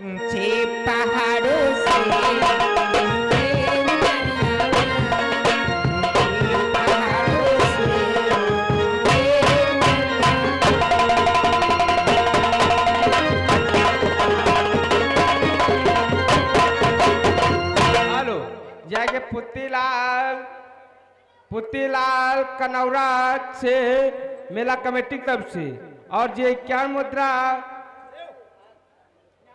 ऊंचे पहाड़ों से जाके पुतीलाल कनौरा से मेला कमेटी की तरफ से और जे क्या मुद्रा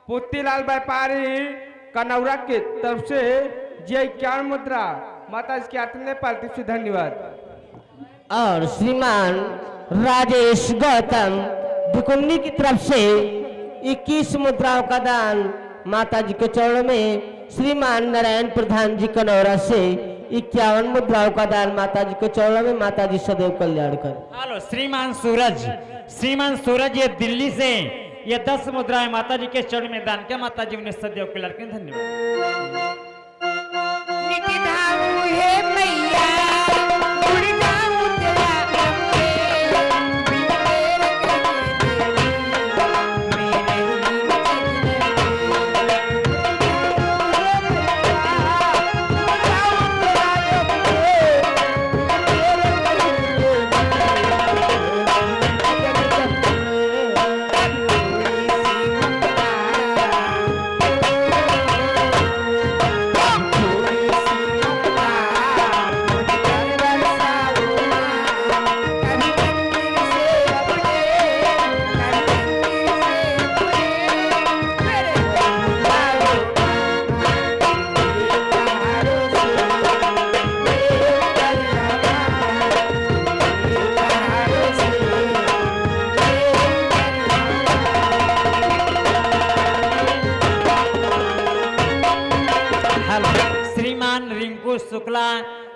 पुतीलाल व्यापारी कनौरा के तरफ से जे क्या मुद्रा माता जी के आत्मने पालती से धन्यवाद। और श्रीमान राजेश गौतम दुकुन्नी की तरफ से 21 मुद्राओं का दान माता जी के चरणों में। श्रीमान नारायण प्रधान जी कनौरा से 51 मुद्राओं का दान माता जी के चरणों में। माता जी सदैव कल्याण कर। हेलो श्रीमान सूरज ये दिल्ली से ये 10 मुद्राएं माता जी के चरण में दान किया। माता जी उन्हें सदैव कल्याण करें। धन्यवाद। शुक्ला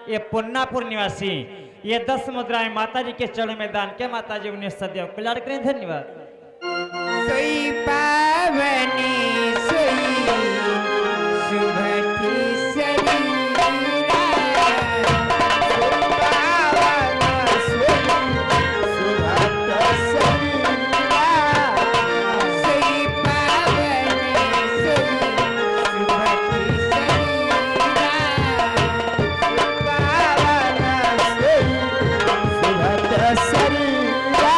ये पुन्नापुर निवासी ये 10 मुद्राएं माता जी के चरणों में दान किया। माता जी उन्हें सदैव कल्याण करें। धन्यवाद। सोई पावनी सोई सुभती शरीरा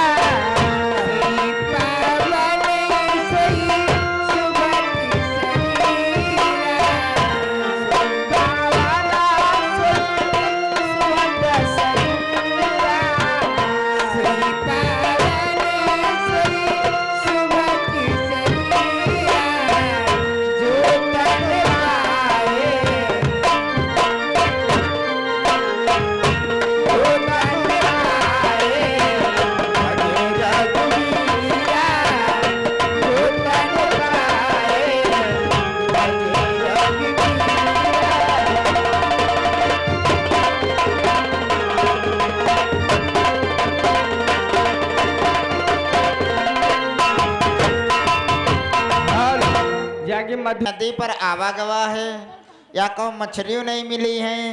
नदी पर आवागवा है या को मछलियों नहीं मिली हैं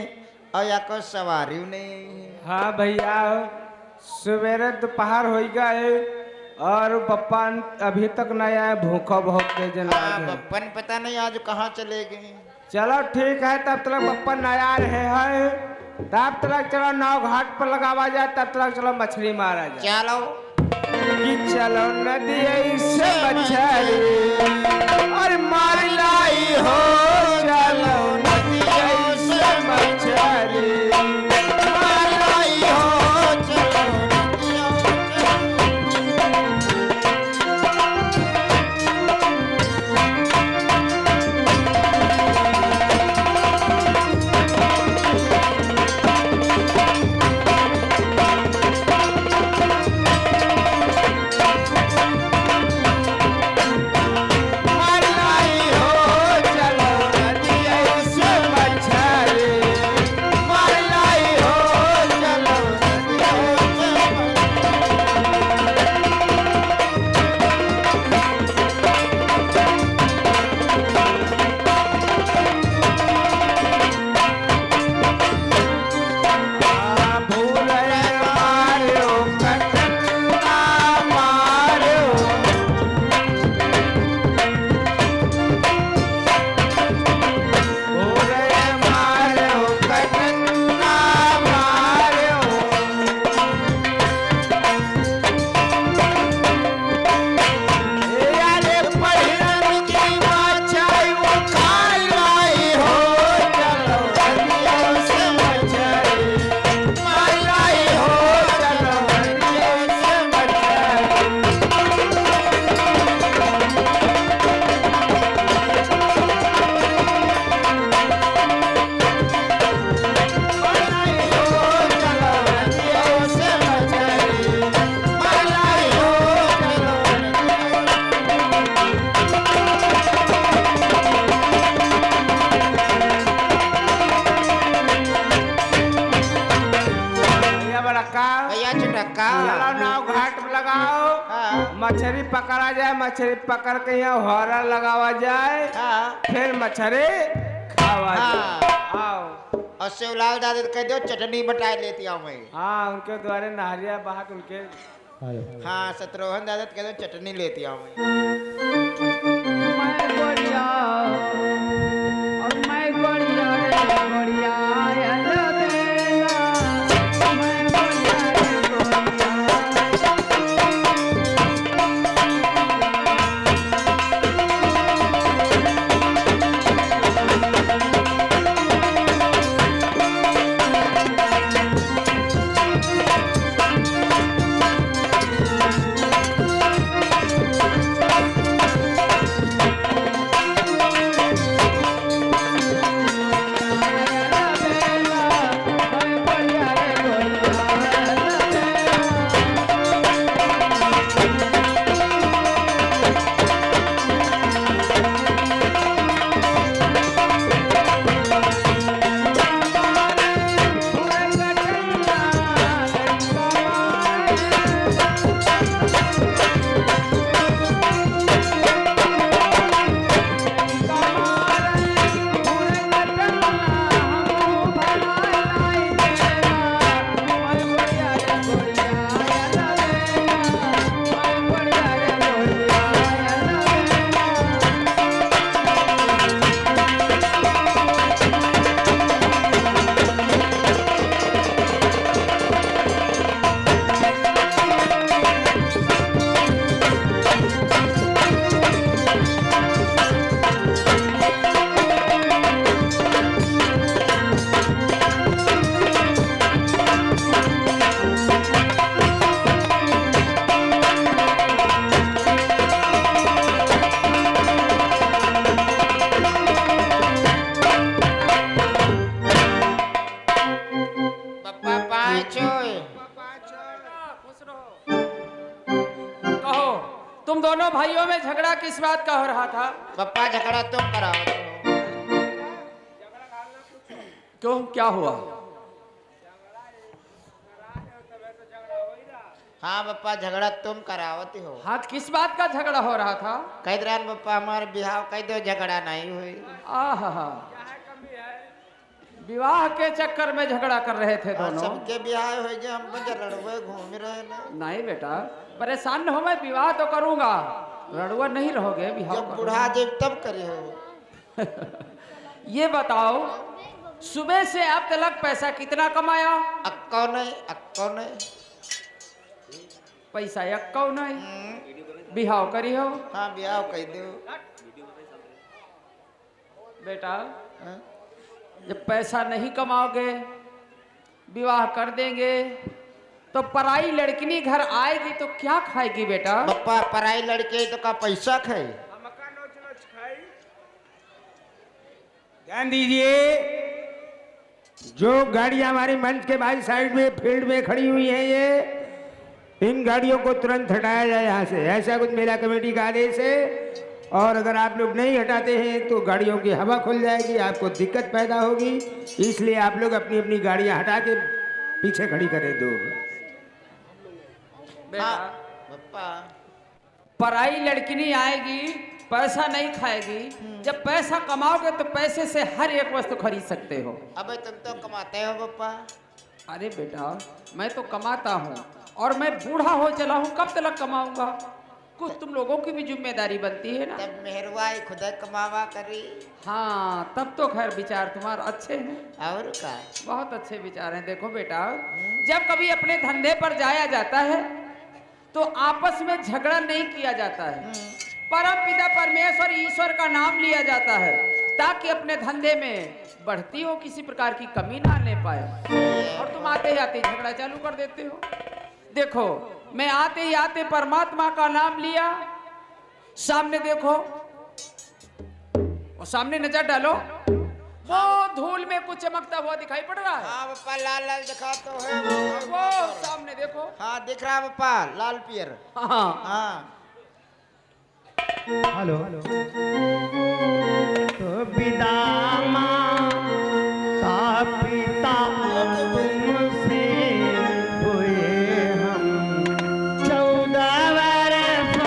और या को सवारियों नहीं। हाँ भैया सवेरे दोपहर हो गए और बप्पन अभी तक नहीं आए। भूखा बहुत तेज बप्पन पता नहीं आज कहाँ चले गए। चलो ठीक है तब तक बप्पन नहीं आ रहे हैं तब तक चलो नाव घाट पर लगावा जाए तब तक चलो मछली मारा जाए। चलो कि चलो नदी से मछली और मार लाई हो। चलो नदी से मछली मार लाई हो। चलो मार मछली पकड़ा जाए, मछली पकड़ के यहाँ हरा लगावा जाए, हाँ फिर मछली खावा हाँ। जाए। आओ। और शिवलाल दादा कह दो चटनी बटाई लेती हूँ मैं। हाँ उनके द्वारे नहरिया बात उनके। हाँ शत्रुघ्न दादा कह दो चटनी लेती हूँ मैं। मैं गोरिया और मैं गोरिया रे गोरिया अल्लाह देला मैं गोरिया रे गोरिया पप्पा पाँचों कहो तुम दोनों भाइयों में झगड़ा किस बात का हो रहा था? पप्पा झगड़ा तुम कराओ तो। क्यों, क्या हुआ? हाँ पप्पा झगड़ा तुम करावती हो। हाथ किस बात का झगड़ा हो रहा था? कह दे पप्पा हमारे बिहाव कह दो झगड़ा नहीं हुई। आहा, विवाह के चक्कर में झगड़ा कर रहे थे और दोनों। सबके बिहाव हो गए, हम बजे रड़ुए घूम रहे ना। नहीं बेटा, परेशान न हो, मैं विवाह तो करूंगा, रड़ुआ नहीं रहोगे, विवाह जब बुढ़ा जब तब करे हो। करूंगा। ये बताओ सुबह से अब तक पैसा कितना कमाया? अक्को नहीं पैसा अक्कौ नहीं, बिहाव करी हो? हाँ बिहाव कह दो बेटा हाँ? जब पैसा नहीं कमाओगे, विवाह कर देंगे, तो पराई लड़किनी घर आएगी तो क्या खाएगी बेटा? पप्पा पराई लड़के तो का पैसा खाए। ध्यान दीजिए, जो गाड़ियां हमारी मंच के बाई साइड में फील्ड में खड़ी हुई हैं, ये इन गाड़ियों को तुरंत हटाया जाए यहाँ से, ऐसा कुछ मेला कमेटी का आदेश है। और अगर आप लोग नहीं हटाते हैं तो गाड़ियों की हवा खुल जाएगी, आपको दिक्कत पैदा होगी, इसलिए आप लोग अपनी अपनी गाड़ियां हटा के पीछे खड़ी करें दो। बेटा हाँ पप्पा पराई लड़किनी आएगी, पैसा नहीं खाएगी। जब पैसा कमाओगे तो पैसे से हर एक वस्तु खरीद सकते हो। अबे तुम तो कमाते हो पप्पा। अरे बेटा मैं तो कमाता हूँ और मैं बूढ़ा हो चला हूँ, कब तक कमाऊंगा? कुछ तुम लोगों की भी जिम्मेदारी बनती है ना। तब मेहरबाई खुदा कमावा करी। हाँ तब तो खैर विचार तुम्हारे अच्छे हैं, और का बहुत अच्छे विचार हैं। देखो बेटा, जब कभी अपने धंधे पर जाया जाता है तो आपस में झगड़ा नहीं किया जाता है, परम पिता परमेश्वर ईश्वर का नाम लिया जाता है, ताकि अपने धंधे में बढ़ती हो, किसी प्रकार की कमी ना आने पाए। और तुम आते ही आते झगड़ा चालू कर देते हो। देखो मैं आते ही आते परमात्मा का नाम लिया, सामने देखो, और सामने नजर डालो, वो धूल में कुछ चमकता हुआ दिखाई पड़ रहा है। हाँ पप्पा लाल लाल दिखा तो है वो सामने देखो। हाँ दिख रहा पप्पा लाल पियर। हाँ हाँ हेलो तो विदा माता पिता तुमसे हुए हम 14 वर्ष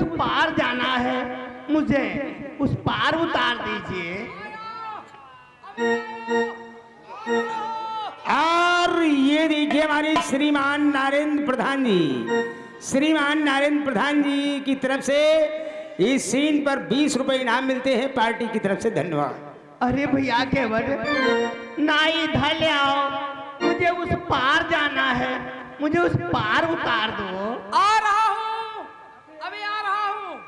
उस पार जाना है, मुझे उस पार उतार दीजिए। और ये देखिए हमारे श्रीमान नारायण प्रधान जी, श्रीमान नारायण प्रधान जी की तरफ से इस सीन पर 20 रुपए इनाम मिलते हैं पार्टी की तरफ से। धन्यवाद। अरे भैया केवट, ना इधर ले आओ, मुझे उस पार जाना है, मुझे उस पार उतार दो। आ रहा हूँ, अभी आ रहा हूँ।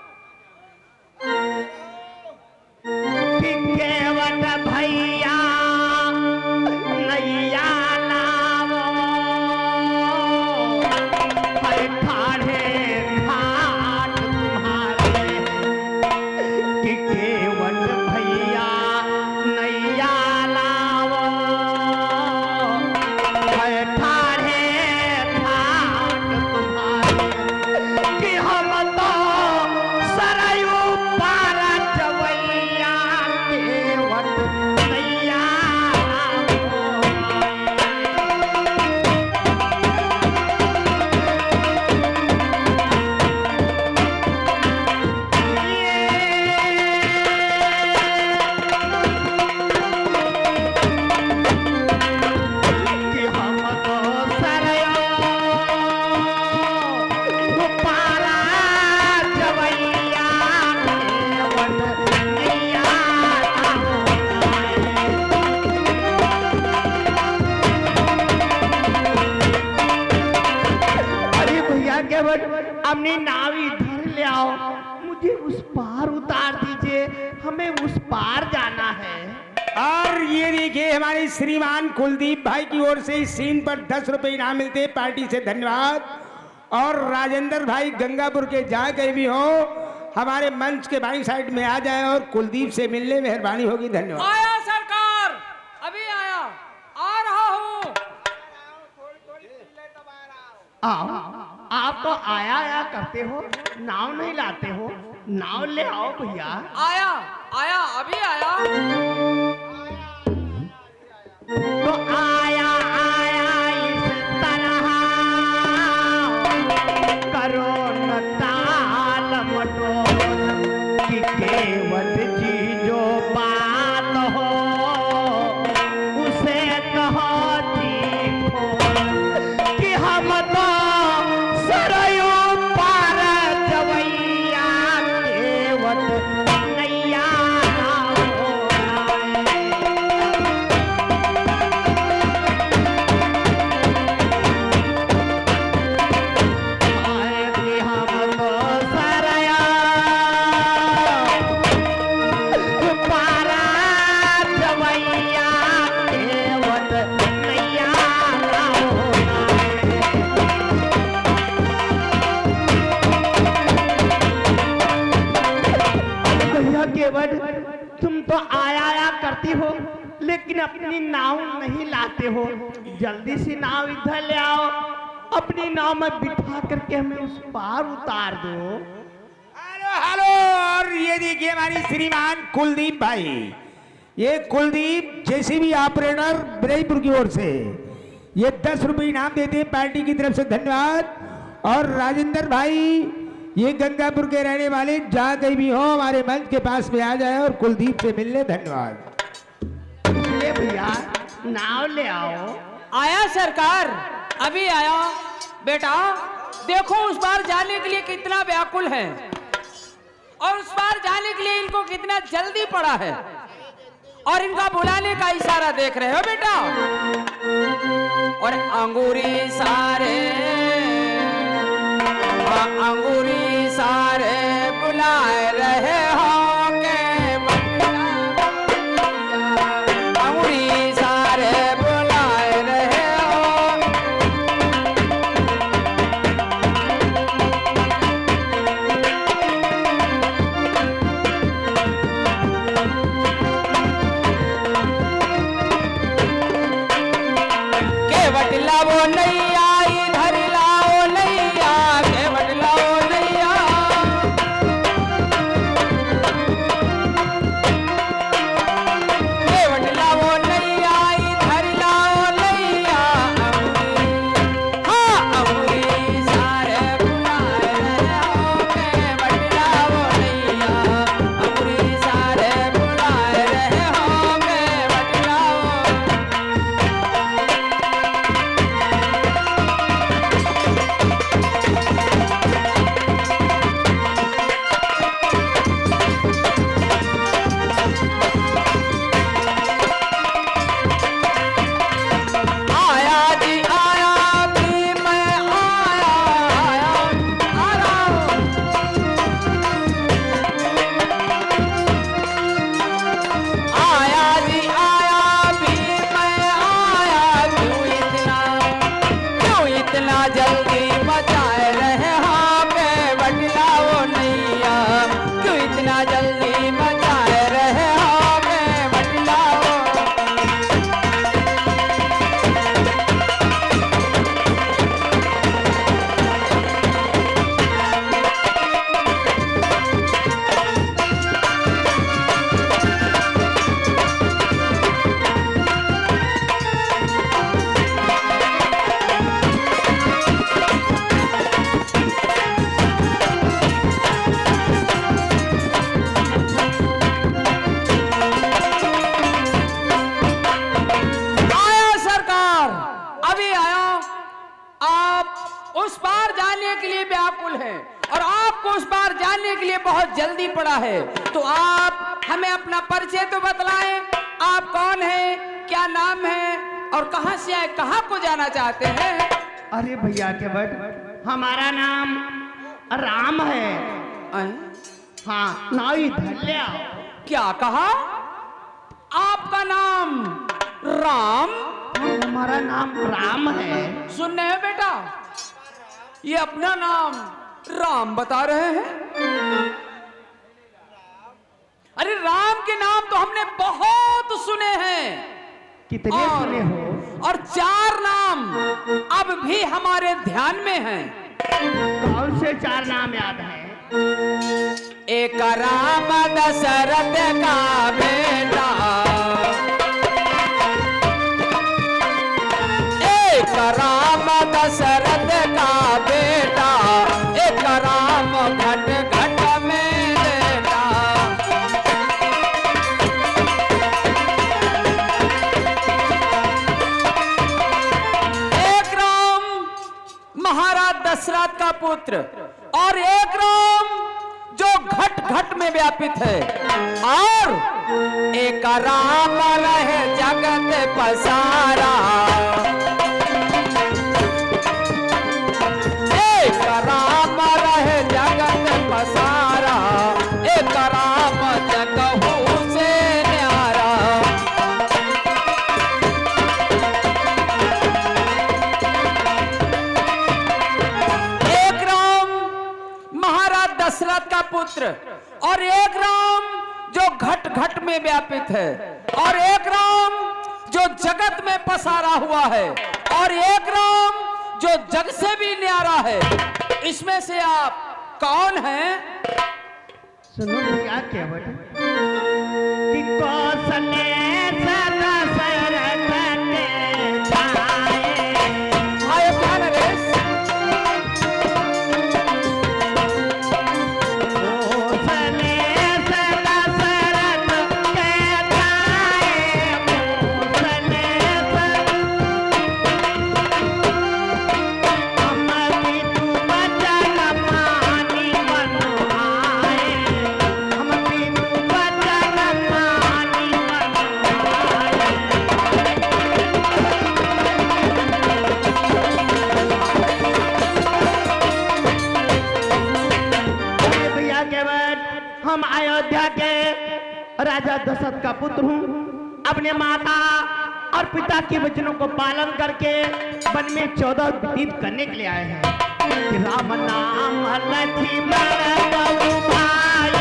कि केवट भैया नैया लावो, हर ठाढ़े घाट तुम्हारे। कि केवट भैया नैया लावो, हर ठाढ़े घाट तुम्हारे। कि हम तो सरयू पार जवैया, केवट नैया लावो। कि हम तो सरयो पारा जवैया, केवट नैया लावो। अरे भैया केवट, अपनी नाव इधर ले आओ, मुझे उस पार उतार दीजिए, हमें उस पार जाना है। और ये देखिए हमारे श्रीमान कुलदीप भाई की ओर से इस सीन पर 10 रुपए इनाम मिलते हैं पार्टी से। धन्यवाद। और राजेंद्र भाई गंगापुर के जहाँ कहीं भी हो, हमारे मंच के बाई साइड में आ जाए और कुलदीप से मिलने मेहरबानी होगी। धन्यवाद। आया सरकार, अभी आया, आ रहा हूँ। आओ, आप तो आया आया करते हो, नाव नहीं लाते हो, नाव ले आओ भैया। आया आया, अभी आया। तो आया आया इस तरह, करो न टाल मटोल। कि केवट जी जो बात हो, उसे कहो ठीक हो। कि हम तो सरयू पार जवैया, केवट नैया लावो। आए कि हम तो सरया पारा जवैया, केवट नैया लावो। भैया केवट, तुम तो आया आया करती हो, लेकिन अपनी नाव नहीं लाते हो। जल्दी से नाव इधर ले आओ, अपनी नाव में बिठा करके हमें उस पार उतार दो। Hello hello. और ये देखिए हमारी श्रीमान कुलदीप भाई, ये कुलदीप जेसीबी ऑपरेटर बिरईपुर की ओर से ये 10 रुपए इनाम देते हैं पार्टी की तरफ से। धन्यवाद। और राजेंद्र भाई, ये गंगापुर के रहने वाले, जहाँ कहीं भी हो हमारे मंच के पास में आ जाए और कुलदीप से मिलने। धन्यवाद। ले भैया, नाव ले आओ। आया सरकार, अभी आया। बेटा देखो, उस पार जाने के लिए कितना व्याकुल है, और उस पार जाने के लिए इनको कितना जल्दी पड़ा है, और इनका बुलाने का इशारा देख रहे हो बेटा। और अंगूरी सारे, अंगूरी सारे बुलाए रहे हो के अंगूरी सारे बुलाए रहे हो। केवट लाओ नैया, इधर लाओ नैया, केवट लाओ नैया। पावरफुल हैं और आपको उस बार जानने के लिए बहुत जल्दी पड़ा है। तो आप हमें अपना परिचय तो बतलाएं, आप कौन हैं, क्या नाम है और कहां से आए, कहां को जाना चाहते हैं? अरे भैया केवट, हमारा नाम राम है। हाँ, नाव इधर ले आओ। क्या कहा? आपका नाम राम? हमारा नाम राम है। सुन रहे हैं बेटा, ये अपना नाम राम बता रहे हैं। अरे राम के नाम तो हमने बहुत सुने हैं। कितने सुने हो? और 4 नाम अब भी हमारे ध्यान में हैं। कौन से 4 नाम याद है? एक राम दशरथ का बेटा, एक राम दशरथ का बेटा, एक राम घट घट में लेटा। एक राम महाराज दशरथ का पुत्र और एक राम जो घट घट में व्यापित है, और एक राम रहे जगत पसारा। एक राम रहे जगत पसारा, एक राम जगहू से न्यारा। एक राम महाराज दशरथ का पुत्र और एक राम जो घट घट में व्यापित है, और एक राम जो जगत में पसारा हुआ है, और एक राम जो जग से भी न्यारा है। इसमें से आप कौन हैं? सुनो भैया केवट, कि कौशले सदा सरथ के छाए। आए क्या नरेश? कौशले सदा सरथ के छाए, कौशले हम बिनु बचन मानी बन आए, हम बिनु बचन मानी बन आए। अरे भैया केवट, हम अयोध्या के राजा दशरथ का पुत्र हूँ। अपने माता और पिता के वचनों को पालन करके वन में 14 व्यतीत करने के लिए आए हैं। कि राम नाम लक्ष्मण बहु भाई,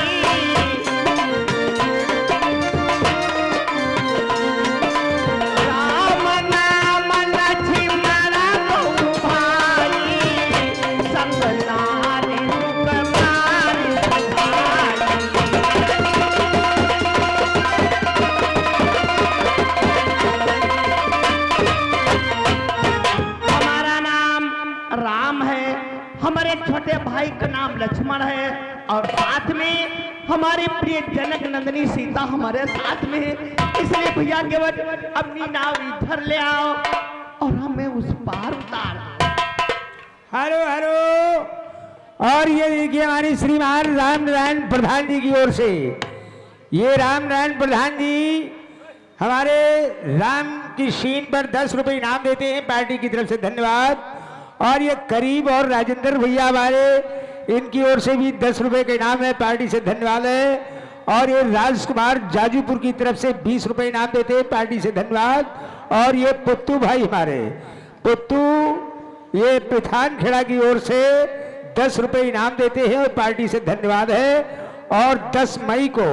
राम नाम लक्ष्मण बहु भाई, संग नारी सुकुमारी सुधारी। हमारा नाम राम है, हमारे छोटे भाई का नाम लक्ष्मण है, और साथ में हमारे प्रिय जनक नंदिनी सीता हमारे साथ में है। इसलिए भैया केवट अपनी नाव इधर ले आओ और हमें उस पार उतार। Hello hello. और ये देखिए हमारी श्रीमान राम नारायण प्रधान जी की ओर से, ये राम नारायण प्रधान जी हमारे राम की शीन पर 10 रुपए इनाम देते हैं पार्टी की तरफ से, धन्यवाद। और ये करीब और राजेंद्र भैया हमारे, इनकी ओर से भी 10 रुपए का इनाम है पार्टी से, धन्यवाद है। और ये राजकुमार जाजूपुर की तरफ से 20 रुपए इनाम देते हैं पार्टी से, धन्यवाद। और ये पुत्तू भाई हमारे, पुत्तू ये पिथान खेड़ा की ओर से 10 रुपए इनाम देते हैं और पार्टी से, धन्यवाद है। और 10 मई को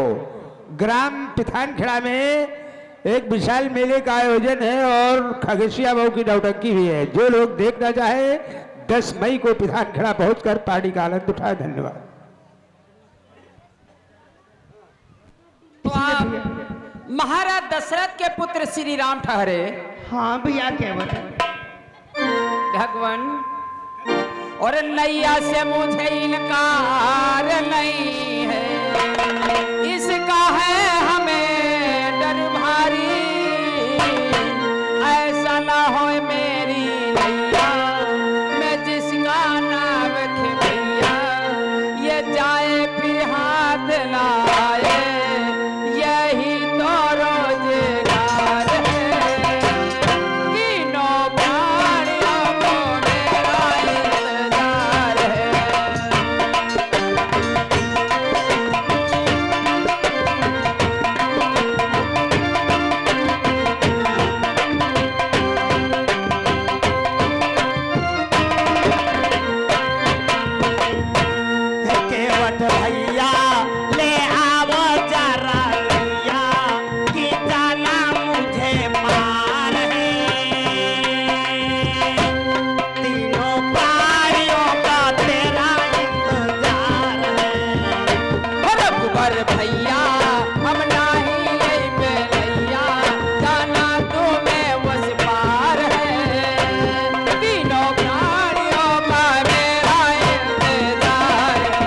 ग्राम पिथान खेड़ा में एक विशाल मेले का आयोजन है और खगेशिया बहू की नौटंकी भी है। जो लोग देखना चाहे 10 मई को पिथान खेड़ा पहुंचकर पार्टी का आनंद उठाए, धन्यवाद। तो आप महाराज दशरथ के पुत्र श्री राम ठहरे। हाँ भैया केवट, भगवान और नैया से मुझे इनकार नहीं है, इसका है हमें डर भारी। ऐसा ना हो मेरी नैया, मैं जिसका नाम खे भैया। मोर भैया हम नाही ले बेलैया जाना तू मैं उस पार है तीनों प्राणियों का मेरा इंतजार है।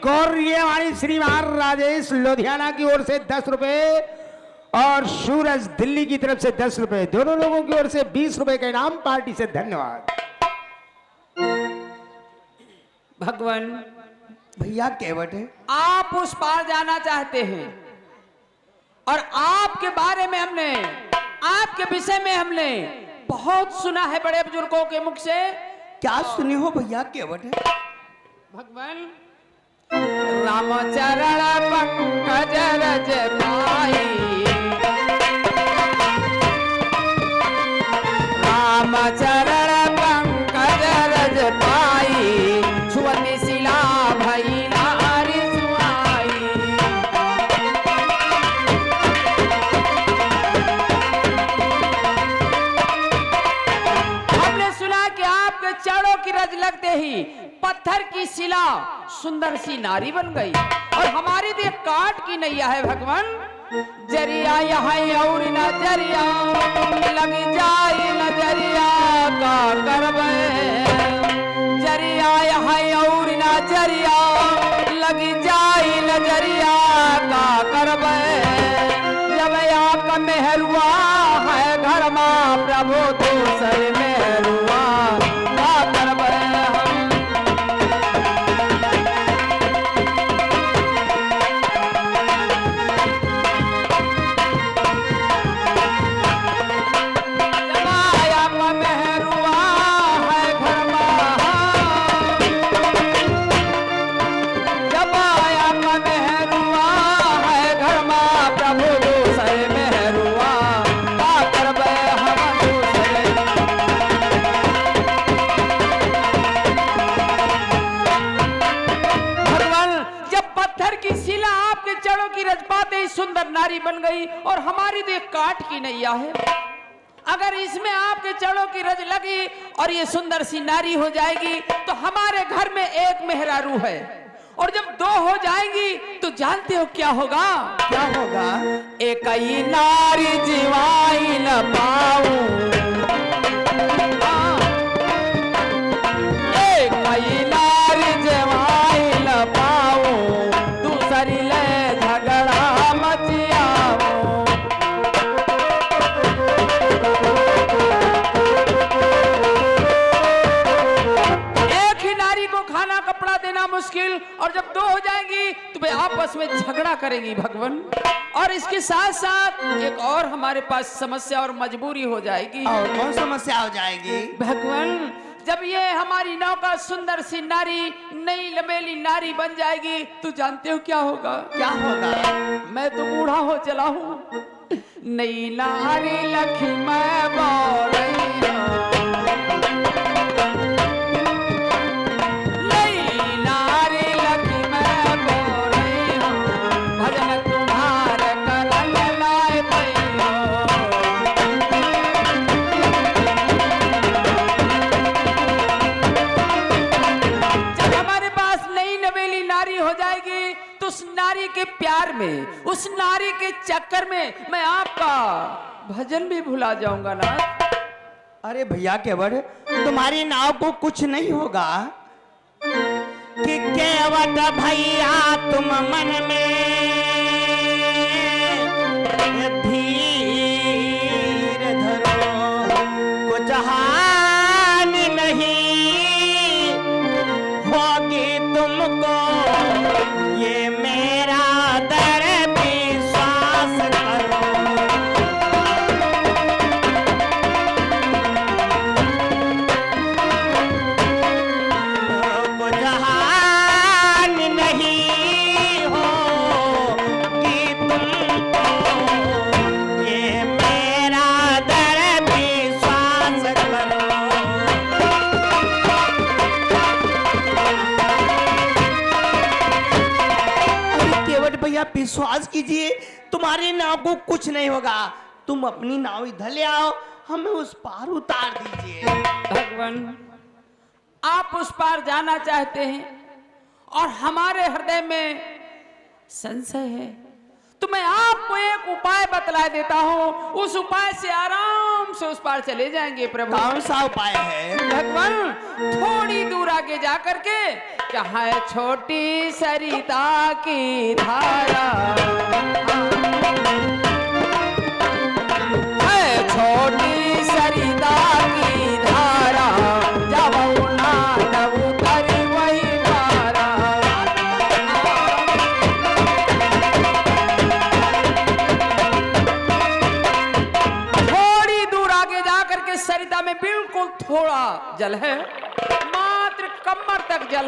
और ये हमारी श्रीमान राजेश लुधियाना की ओर से 10 रुपए और सूरज दिल्ली की तरफ से 10 रुपए, दोनों लोगों की ओर से 20 रुपए का इनाम पार्टी से धन्यवाद। भगवान भैया केवट है, आप उस पार जाना चाहते हैं और आपके बारे में हमने आपके विषय में हमने बहुत सुना है बड़े बुजुर्गों के मुख से। क्या सुने हो भैया केवट है? भगवान रामचरण पंकज रज पाई रामचरण पंकज रज पाई छुअति शिला भई नारी सुआई। हमने सुना कि आपके चरणों की रज लगते ही पत्थर की शिला सुंदर सी नारी बन गई और हमारी तो एक काट की नैया है भगवान। जरिया यहाँ और नजरिया लग जाए नजरिया का करबे जरिया यहाँ और नजरिया लग जाए नजरिया का करबे जब आपका मेहरुआ है घर माँ प्रभु दूसर मेहरुआ का करबे हम। सुंदर नारी बन गई और हमारी तो एक काट की नैया है। अगर इसमें आपके चरणों की रज लगी और ये सुंदर सी नारी हो जाएगी तो हमारे घर में एक मेहरारू है और जब दो हो जाएंगी तो जानते हो क्या होगा? क्या होगा? एक ही नारी जीवाई न पाऊं एक ही नारी जीवाई न पाऊं दूसरी ले झगड़ा मचियाओ। एक ही नारी को खाना कपड़ा देना मुश्किल और जब दो हो जाएंगी तो वे आपस में झगड़ा करेंगी भगवान। और इसके साथ साथ एक और हमारे पास समस्या और मजबूरी हो जाएगी। और कौन समस्या हो जाएगी भगवान? जब ये हमारी नौका सुंदर सी नारी नई लबेली नारी बन जाएगी तो जानते हो क्या होगा? क्या होगा? मैं तो बूढ़ा हो चला हूँ। नई नारी लखी मैं बोल रही हूँ नई नारी लखी मैं बोल रही हूँ भजन तुम्हारे करन लाए पई हो। जब हमारे पास नई नवेली नारी हो जाएगी तो उस नारी के प्यार में उस नारी के चक्कर में मैं आपका भजन भी भुला जाऊंगा ना। अरे भैया केवट तुम्हारी नाव को कुछ नहीं होगा कि केवट भैया तुम मन में धीर धरो कुछ हानि नहीं होगी तुमको ये मेरा दर विश्वास करो। कुछ हानि नहीं होगी तुमको ये मेरा दर विश्वास करो। अरे केवट भैया विश्वास कीजिए, तुम्हारी नाव को कुछ नहीं होगा। तुम अपनी नाव इधर ले आओ, हमें उस पार उतार दीजिए। भगवान, आप उस पार जाना चाहते हैं और हमारे हृदय में संशय है, तो मैं आपको एक उपाय बतला देता हूँ। उस उपाय से आराम से उस पार चले जाएंगे प्रभु। कौन सा उपाय है? भगवान, थोड़ी दूर आगे जा करके जहाँ है छोटी सरिता की धारा, है छोटी सरिता की धारा, जब नाव उतर वही पारा। थोड़ी दूर आगे जा करके सरिता में बिल्कुल थोड़ा जल है, मात्र कमर तक जल